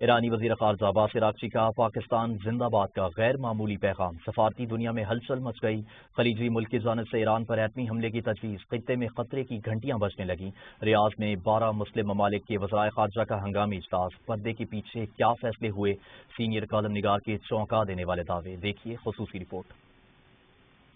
ایرانی وزیر خارجہ عباس عراقچی کا پاکستان زندہ باد کا غیر معمولی پیغام، سفارتی دنیا میں ہلچل مچ گئی۔ خلیجی ملک کی جانب سے ایران پر ایٹمی حملے کی تجویز، خطے میں خطرے کی گھنٹیاں بجنے لگیں۔ ریاض میں 12 مسلم ممالک کے وزرائے خارجہ کا ہنگامی اجلاس، پردے کے پیچھے کیا فیصلے ہوئے، سینئر کالم نگار کے چونکا دینے والے دعوے، دیکھیے خصوصی رپورٹ۔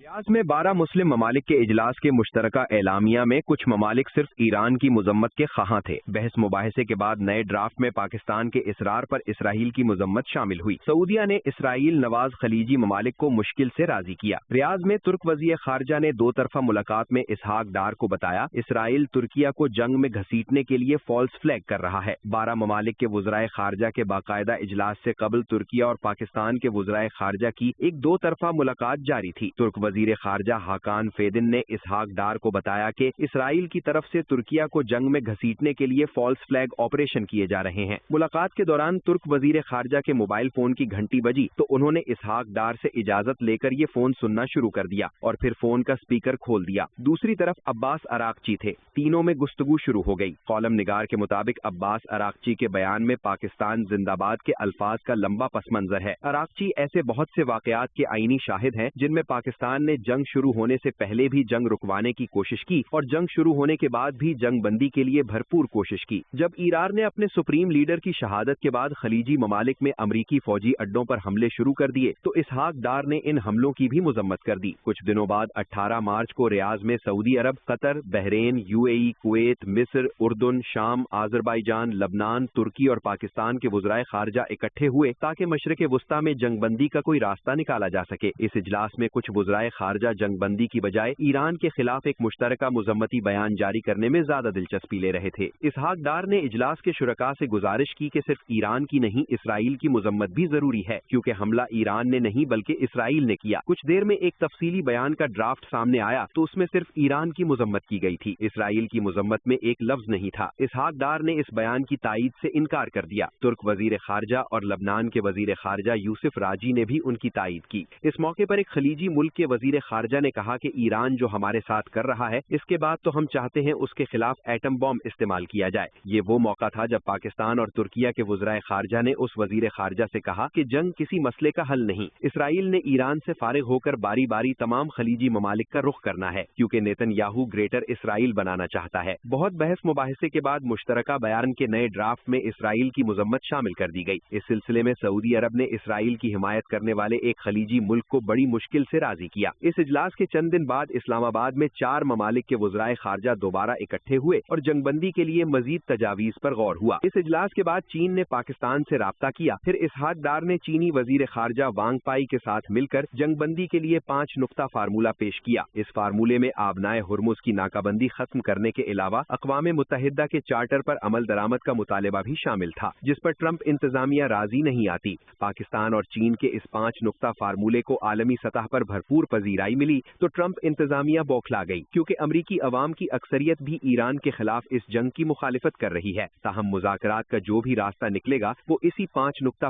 ریاض میں 12 مسلم ممالک کے اجلاس کے مشترکہ اعلامیہ میں کچھ ممالک صرف ایران کی مذمت کے خواہاں تھے۔ بحث مباحثے کے بعد نئے ڈرافٹ میں پاکستان کے اصرار پر اسرائیل کی مذمت شامل ہوئی۔ سعودیہ نے اسرائیل نواز خلیجی ممالک کو مشکل سے راضی کیا۔ ریاض میں ترک وزیر خارجہ نے دو طرفہ ملاقات میں اسحاق ڈار کو بتایا اسرائیل ترکیہ کو جنگ میں گھسیٹنے کے لیے فالس فلیگ کر رہا ہے۔ 12 ممالک کے وزرائے خارجہ کے باقاعدہ اجلاس سے قبل ترکیہ اور پاکستان کے وزرائے خارجہ کی ایک دو طرفہ ملاقات جاری تھی۔ ترک وزیر خارجہ حاکان فیدن نے اسحاق ڈار کو بتایا کہ اسرائیل کی طرف سے ترکیہ کو جنگ میں گھسیٹنے کے لیے فالس فلیگ آپریشن کیے جا رہے ہیں۔ ملاقات کے دوران ترک وزیر خارجہ کے موبائل فون کی گھنٹی بجی تو انہوں نے اسحاق ڈار سے اجازت لے کر یہ فون سننا شروع کر دیا اور پھر فون کا سپیکر کھول دیا۔ دوسری طرف عباس عراقچی تھے۔ تینوں میں گفتگو شروع ہو گئی۔ کالم نگار کے مطابق عباس عراقچی کے بیان میں پاکستان زندہ باد کے الفاظ کا لمبا پس منظر ہے۔ عراقچی ایسے بہت سے واقعات کے عینی شاہد ہیں جن میں پاکستان نے جنگ شروع ہونے سے پہلے بھی جنگ رکوانے کی کوشش کی اور جنگ شروع ہونے کے بعد بھی جنگ بندی کے لیے بھرپور کوشش کی۔ جب ایران نے اپنے سپریم لیڈر کی شہادت کے بعد خلیجی ممالک میں امریکی فوجی اڈوں پر حملے شروع کر دیے تو اسحاق ڈار نے ان حملوں کی بھی مذمت کر دی۔ کچھ دنوں بعد 18 مارچ کو ریاض میں سعودی عرب، قطر، بحرین، UAE، کویت، مصر، اردن، شام، آذربائیجان، لبنان، ترکی اور پاکستان کے وزرائے خارجہ اکٹھے ہوئے تاکہ مشرق وسطیٰ میں جنگ بندی کا کوئی راستہ نکالا جا سکے۔ اس اجلاس میں کچھ وزرائے خارجہ جنگ بندی کی بجائے ایران کے خلاف ایک مشترکہ مذمتی بیان جاری کرنے میں زیادہ دلچسپی لے رہے تھے۔ اسحاق ڈار نے اجلاس کے شرکاء سے گزارش کی کہ صرف ایران کی نہیں اسرائیل کی مذمت بھی ضروری ہے کیونکہ حملہ ایران نے نہیں بلکہ اسرائیل نے کیا۔ کچھ دیر میں ایک تفصیلی بیان کا ڈرافٹ سامنے آیا تو اس میں صرف ایران کی مذمت کی گئی تھی، اسرائیل کی مذمت میں ایک لفظ نہیں تھا۔ اسحاق ڈار نے اس بیان کی تائید سے انکار کر دیا۔ ترک وزیر خارجہ اور لبنان کے وزیر خارجہ یوسف راجی نے بھی ان کی تائید کی۔ اس موقع پر ایک خلیجی ملک کے وزیر خارجہ نے کہا کہ ایران جو ہمارے ساتھ کر رہا ہے اس کے بعد تو ہم چاہتے ہیں اس کے خلاف ایٹم بم استعمال کیا جائے۔ یہ وہ موقع تھا جب پاکستان اور ترکیہ کے وزرائے خارجہ نے اس وزیر خارجہ سے کہا کہ جنگ کسی مسئلے کا حل نہیں، اسرائیل نے ایران سے فارغ ہو کر باری باری تمام خلیجی ممالک کا رخ کرنا ہے کیونکہ نیتن یاہو گریٹر اسرائیل بنانا چاہتا ہے۔ بہت بحث مباحثے کے بعد مشترکہ بیان کے نئے ڈرافٹ میں اسرائیل کی مذمت شامل کر دی گئی۔ اس سلسلے میں سعودی عرب نے اسرائیل کی حمایت کرنے والے ایک خلیجی ملک کو بڑی مشکل سے راضی کیا۔ اس اجلاس کے چند دن بعد اسلام آباد میں 4 ممالک کے وزرائے خارجہ دوبارہ اکٹھے ہوئے اور جنگ بندی کے لیے مزید تجاویز پر غور ہوا۔ اس اجلاس کے بعد چین نے پاکستان سے رابطہ کیا، پھر اسحاق ڈار نے چینی وزیر خارجہ وانگ پائی کے ساتھ مل کر جنگ بندی کے لیے 5 نقطہ فارمولہ پیش کیا۔ اس فارمولے میں آبنائے ہرمز کی ناکہ بندی ختم کرنے کے علاوہ اقوام متحدہ کے چارٹر پر عمل درآمد کا مطالبہ بھی شامل تھا جس پر ٹرمپ انتظامیہ راضی نہیں آتی۔ پاکستان اور چین کے اس 5 نقطہ فارمولے کو عالمی سطح پر بھرپور پذیرائی ملی تو ٹرمپ انتظامیہ بوکھلا گئی کیونکہ امریکی عوام کی اکثریت بھی ایران کے خلاف اس جنگ کی مخالفت کر رہی ہے۔ تاہم مذاکرات کا جو بھی راستہ نکلے گا وہ اسی 5 نقطہ